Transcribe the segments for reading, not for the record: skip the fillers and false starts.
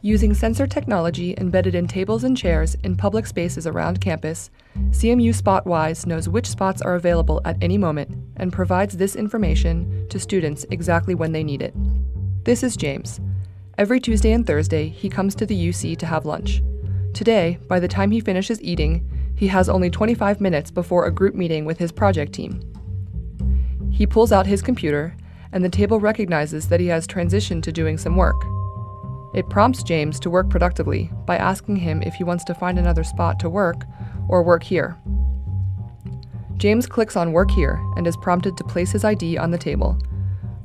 Using sensor technology embedded in tables and chairs in public spaces around campus, CMU SpotWise knows which spots are available at any moment and provides this information to students exactly when they need it. This is James. Every Tuesday and Thursday, he comes to the UC to have lunch. Today, by the time he finishes eating, he has only 25 minutes before a group meeting with his project team. He pulls out his computer, and the table recognizes that he has transitioned to doing some work. It prompts James to work productively by asking him if he wants to find another spot to work or work here. James clicks on Work Here and is prompted to place his ID on the table.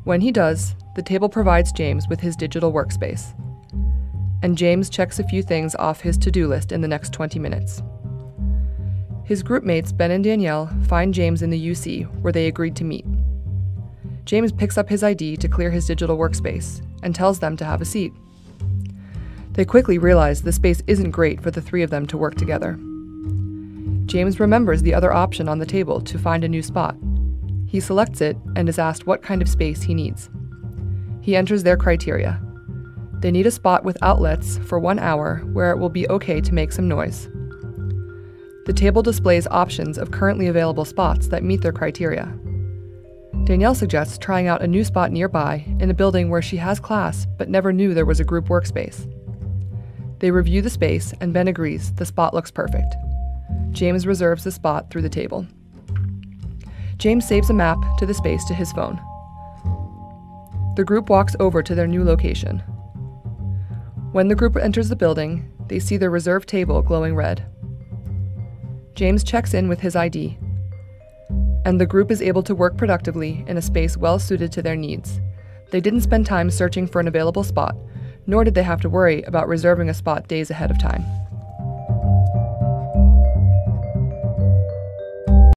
When he does, the table provides James with his digital workspace. And James checks a few things off his to-do list in the next 20 minutes. His group mates, Ben and Danielle, find James in the UC, where they agreed to meet. James picks up his ID to clear his digital workspace and tells them to have a seat. They quickly realize the space isn't great for the three of them to work together. James remembers the other option on the table to find a new spot. He selects it and is asked what kind of space he needs. He enters their criteria. They need a spot with outlets for 1 hour where it will be okay to make some noise. The table displays options of currently available spots that meet their criteria. Danielle suggests trying out a new spot nearby in a building where she has class but never knew there was a group workspace. They review the space and Ben agrees the spot looks perfect. James reserves the spot through the table. James saves a map to the space to his phone. The group walks over to their new location. When the group enters the building, they see their reserved table glowing red. James checks in with his ID, and the group is able to work productively in a space well suited to their needs. They didn't spend time searching for an available spot, nor did they have to worry about reserving a spot days ahead of time.